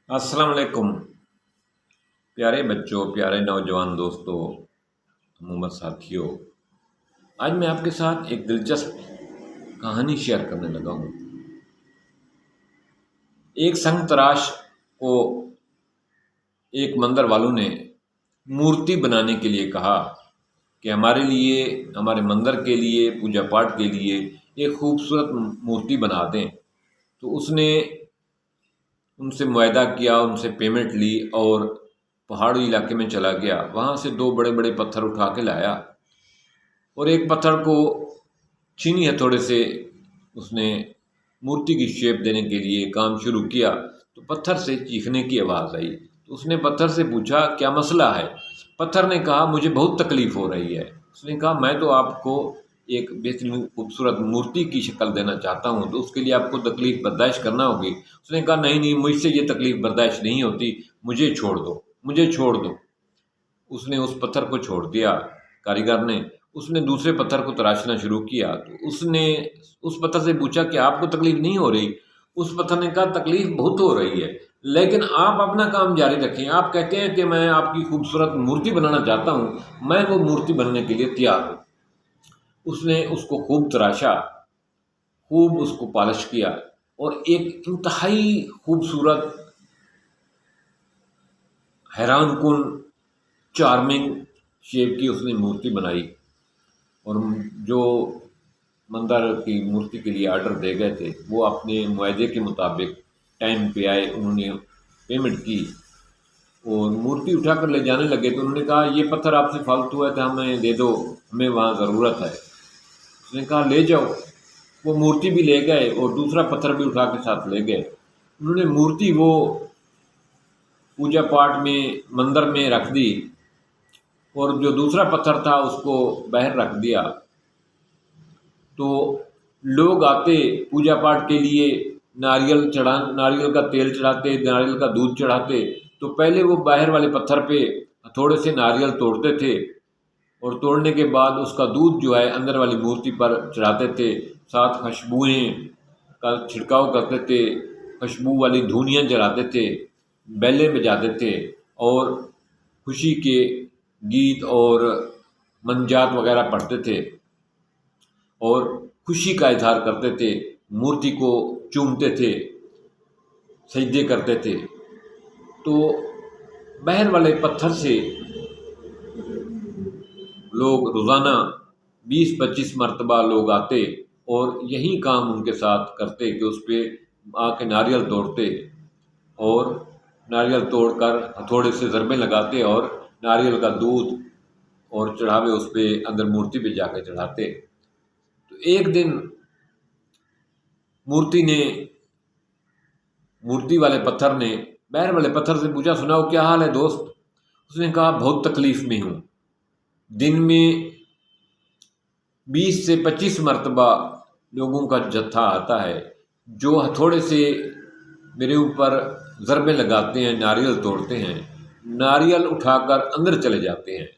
अस्सलाम वालेकुम। प्यारे बच्चों, प्यारे नौजवान दोस्तों, अमूमन साथियों, आज मैं आपके साथ एक दिलचस्प कहानी शेयर करने लगा हूँ। एक संग तराश को एक मंदिर वालों ने मूर्ति बनाने के लिए कहा कि हमारे लिए, हमारे मंदिर के लिए, पूजा पाठ के लिए एक खूबसूरत मूर्ति बना दें। तो उसने उनसे मुआहदा किया, उनसे पेमेंट ली और पहाड़ी इलाके में चला गया। वहाँ से दो बड़े बड़े पत्थर उठा के लाया और एक पत्थर को चीनी हथौड़े से उसने मूर्ति की शेप देने के लिए काम शुरू किया। तो पत्थर से चीखने की आवाज़ आई। तो उसने पत्थर से पूछा, क्या मसला है? पत्थर ने कहा, मुझे बहुत तकलीफ़ हो रही है। उसने कहा, मैं तो आपको एक बेहतरीन खूबसूरत मूर्ति की शक्ल देना चाहता हूँ, तो उसके लिए आपको तकलीफ़ बर्दाश्त करना होगी। उसने कहा, नहीं नहीं, मुझसे ये तकलीफ़ बर्दाश्त नहीं होती, मुझे छोड़ दो, मुझे छोड़ दो। उसने उस पत्थर को छोड़ दिया। कारीगर ने उसने दूसरे पत्थर को तराशना शुरू किया। तो उसने उस पत्थर से पूछा कि आपको तकलीफ़ नहीं हो रही? उस पत्थर ने कहा, तकलीफ़ बहुत हो रही है, लेकिन आप अपना काम जारी रखें। आप कहते हैं कि मैं आपकी खूबसूरत मूर्ति बनाना चाहता हूँ, मैं वो मूर्ति बनने के लिए तैयार हूँ। उसने उसको खूब तराशा, खूब उसको पॉलिश किया और एक इंतहाई खूबसूरत, हैरानकुन, चार्मिंग शेप की उसने मूर्ति बनाई। और जो मंदिर की मूर्ति के लिए आर्डर दे गए थे, वो अपने मुआहदे के मुताबिक टाइम पे आए, उन्होंने पेमेंट की और मूर्ति उठा कर ले जाने लगे। तो उन्होंने कहा, ये पत्थर आपसे फालतू है तो हमें दे दो, हमें वहाँ ज़रूरत है। उसने कहा, ले जाओ। वो मूर्ति भी ले गए और दूसरा पत्थर भी उठा के साथ ले गए। उन्होंने मूर्ति वो पूजा पाठ में मंदिर में रख दी और जो दूसरा पत्थर था उसको बाहर रख दिया। तो लोग आते पूजा पाठ के लिए, नारियल का तेल चढ़ाते, नारियल का दूध चढ़ाते। तो पहले वो बाहर वाले पत्थर पे थोड़े से नारियल तोड़ते थे और तोड़ने के बाद उसका दूध जो है अंदर वाली मूर्ति पर चढ़ाते थे। साथ खुशबुएँ का छिड़काव करते थे, खुशबू वाली धूनियाँ जलाते थे, बेलें बजाते थे और खुशी के गीत और मंजात वगैरह पढ़ते थे और खुशी का इजहार करते थे, मूर्ति को चूमते थे, सजदे करते थे। तो बाहर वाले पत्थर से लोग रोज़ाना 20-25 मरतबा लोग आते और यही काम उनके साथ करते कि उस पे आके नारियल तोड़ते और नारियल तोड़कर हथौड़े से ज़रबे लगाते और नारियल का दूध और चढ़ावे उस पे अंदर मूर्ति पे जाके चढ़ाते। तो एक दिन मूर्ति वाले पत्थर ने बाहर वाले पत्थर से पूछा, सुनाओ क्या हाल है दोस्त? उसने कहा, बहुत तकलीफ़ में हूँ। दिन में 20 से 25 मरतबा लोगों का जत्था आता है जो हथौड़े से मेरे ऊपर ज़रबे लगाते हैं, नारियल तोड़ते हैं, नारियल उठाकर अंदर चले जाते हैं।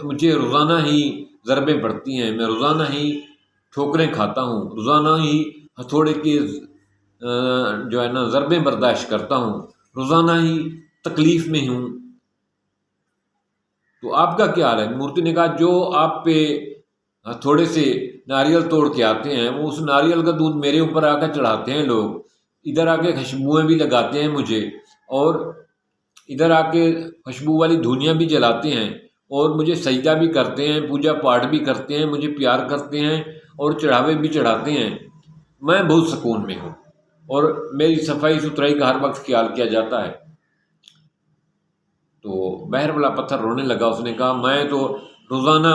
मुझे रोज़ाना ही ज़रबें पड़ती हैं, मैं रोज़ाना ही ठोकरें खाता हूँ, रोज़ाना ही हथौड़े के जो है ना ज़रबें बर्दाश्त करता हूँ, रोज़ाना ही तकलीफ़ में हूँ। तो आपका क्या हाल है? मूर्ति ने कहा, जो आप पे हथौड़े से नारियल तोड़ के आते हैं, वो उस नारियल का दूध मेरे ऊपर आकर चढ़ाते हैं लोग, इधर आके खुशबुएँ भी लगाते हैं मुझे और इधर आके खुशबू वाली धूनियाँ भी जलाते हैं और मुझे सजदा भी करते हैं, पूजा पाठ भी करते हैं, मुझे प्यार करते हैं और चढ़ावे भी चढ़ाते हैं। मैं बहुत सुकून में हूँ और मेरी सफाई सुथराई का हर वक्त ख्याल किया जाता है। तो बाहर वाला पत्थर रोने लगा। उसने कहा, मैं तो रोज़ाना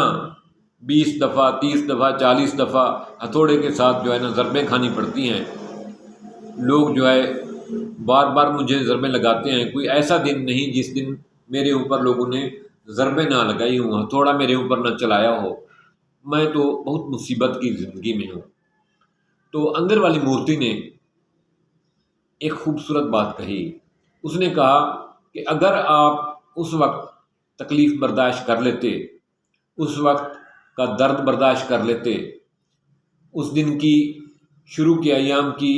20 दफ़ा, 30 दफ़ा, 40 दफ़ा हथौड़े के साथ जो है ना ज़रबें खानी पड़ती हैं। लोग जो है बार बार मुझे ज़रबें लगाते हैं, कोई ऐसा दिन नहीं जिस दिन मेरे ऊपर लोगों ने ज़रबें ना लगाई हों, हथौड़ा मेरे ऊपर ना चलाया हो। मैं तो बहुत मुसीबत की ज़िंदगी में हूँ। तो अंदर वाली मूर्ति ने एक खूबसूरत बात कही। उसने कहा कि अगर आप उस वक्त तकलीफ़ बर्दाश्त कर लेते, उस वक्त का दर्द बर्दाश्त कर लेते, उस दिन की शुरू के अयाम की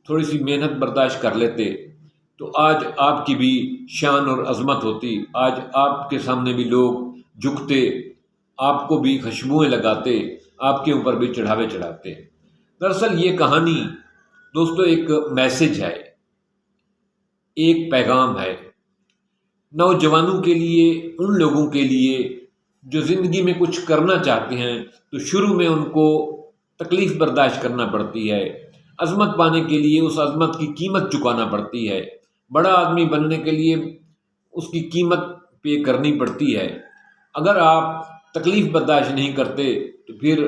تھوڑی سی محنت برداشت کر لیتے تو آج آپ کی بھی شان اور عظمت ہوتی، آج آپ کے سامنے بھی لوگ جھکتے، آپ کو بھی خوشبوئیں لگاتے، آپ کے اوپر بھی چڑھاوے چڑھاتے۔ دراصل یہ کہانی دوستو ایک میسج ہے، ایک پیغام ہے نوجوانوں کے لیے، ان لوگوں کے لیے جو زندگی میں کچھ کرنا چاہتے ہیں تو شروع میں ان کو تکلیف برداشت کرنا پڑتی ہے، عظمت پانے کے لیے اس عظمت کی قیمت چکانا پڑتی ہے، بڑا آدمی بننے کے لیے اس کی قیمت پے کرنی پڑتی ہے۔ اگر آپ تکلیف برداشت نہیں کرتے تو پھر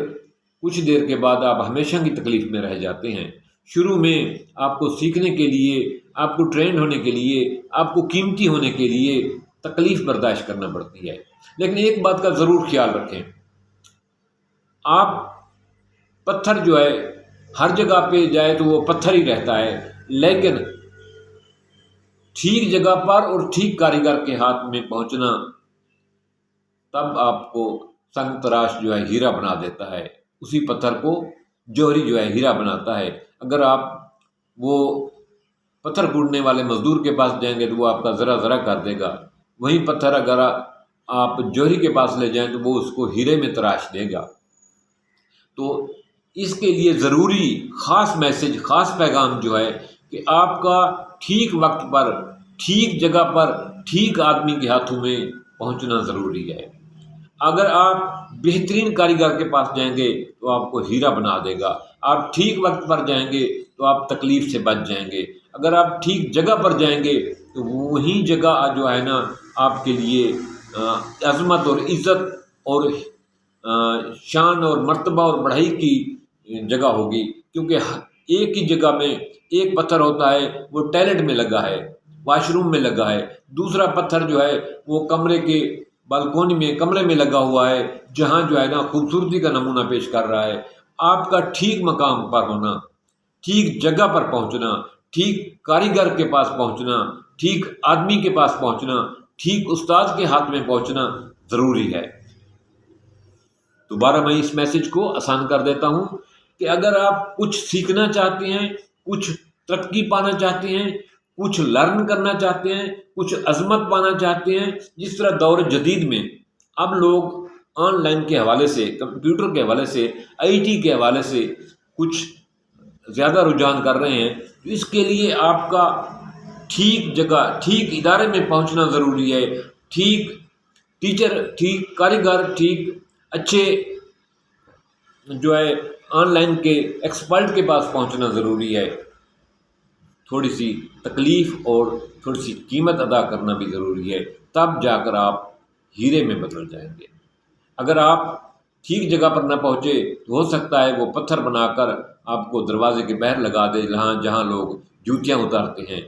کچھ دیر کے بعد آپ ہمیشہ کی تکلیف میں رہ جاتے ہیں۔ شروع میں آپ کو سیکھنے کے لیے، آپ کو ٹرینڈ ہونے کے لیے، آپ کو قیمتی ہونے کے لیے تکلیف برداشت کرنا پڑتی ہے۔ لیکن ایک بات کا ضرور خیال رکھیں، آپ پتھر جو ہے ہر جگہ پہ جائے تو وہ پتھر ہی رہتا ہے، لیکن ٹھیک جگہ پر اور ٹھیک کاریگر کے ہاتھ میں پہنچنا تب آپ کو سنگ تراش جو ہے ہیرا بنا دیتا ہے، اسی پتھر کو جوہری جو ہے ہیرا بناتا ہے۔ اگر آپ وہ پتھر کوڑنے والے مزدور کے پاس جائیں گے تو وہ آپ کا ذرا ذرا کر دے گا، وہیں پتھر اگر آپ جوہری کے پاس لے جائیں تو وہ اس کو ہیرے میں تراش دے گا۔ تو اس کے لیے ضروری خاص میسج، خاص پیغام جو ہے کہ آپ کا ٹھیک وقت پر، ٹھیک جگہ پر، ٹھیک آدمی کے ہاتھوں میں پہنچنا ضروری ہے۔ اگر آپ بہترین کاریگر کے پاس جائیں گے تو آپ کو ہیرا بنا دے گا، آپ ٹھیک وقت پر جائیں گے تو آپ تکلیف سے بچ جائیں گے، اگر آپ ٹھیک جگہ پر جائیں گے تو وہی جگہ جو ہے نا آپ کے لیے عظمت اور عزت اور شان اور مرتبہ اور بڑھائی کی جگہ ہوگی، کیونکہ ایک ہی جگہ میں ایک پتھر ہوتا ہے وہ ٹوائلٹ میں لگا ہے، واش روم میں لگا ہے، دوسرا پتھر جو ہے وہ کمرے کے بالکونی میں، کمرے میں لگا ہوا ہے، جہاں جو ہے نا خوبصورتی کا نمونہ پیش کر رہا ہے۔ آپ کا ٹھیک مقام پر ہونا، ٹھیک جگہ پر پہنچنا، ٹھیک کاریگر کے پاس پہنچنا، ٹھیک آدمی کے پاس پہنچنا، ٹھیک استاد کے ہاتھ میں پہنچنا ضروری ہے۔ دوبارہ میں اس میسج کو آسان کر دیتا ہوں کہ اگر آپ کچھ سیکھنا چاہتے ہیں، کچھ ترقی پانا چاہتے ہیں، کچھ لرن کرنا چاہتے ہیں، کچھ عظمت پانا چاہتے ہیں، جس طرح دور جدید میں اب لوگ آن لائن کے حوالے سے، کمپیوٹر کے حوالے سے، آئی ٹی کے حوالے سے کچھ زیادہ رجحان کر رہے ہیں، تو اس کے لیے آپ کا ٹھیک جگہ، ٹھیک ادارے میں پہنچنا ضروری ہے، ٹھیک ٹیچر، ٹھیک کاریگر، ٹھیک اچھے جو ہے آن لائن کے ایکسپرٹ کے پاس پہنچنا ضروری ہے۔ تھوڑی سی تکلیف اور تھوڑی سی قیمت ادا کرنا بھی ضروری ہے، تب جا کر آپ ہیرے میں بدل جائیں گے۔ اگر آپ ٹھیک جگہ پر نہ پہنچے تو ہو سکتا ہے وہ پتھر بنا کر آپ کو دروازے کے باہر لگا دے، جہاں لوگ جوتیاں اتارتے ہیں۔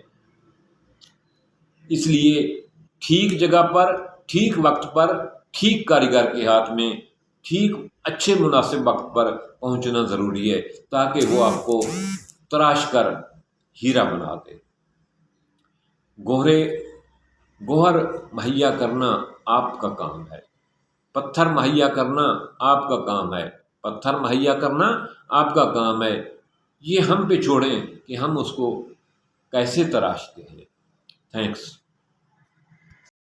اس لیے ٹھیک جگہ پر، ٹھیک وقت پر، ٹھیک کاریگر کے ہاتھ میں، ٹھیک اچھے مناسب وقت پر پہنچنا ضروری ہے، تاکہ وہ آپ کو تراش کر ہیرا بنا دے۔ گوہر مہیا کرنا آپ کا کام ہے، پتھر مہیا کرنا آپ کا کام ہے، پتھر مہیا کرنا آپ کا کام ہے۔ یہ ہم پہ چھوڑیں کہ ہم اس کو کیسے تراشتے ہیں۔ تھینکس۔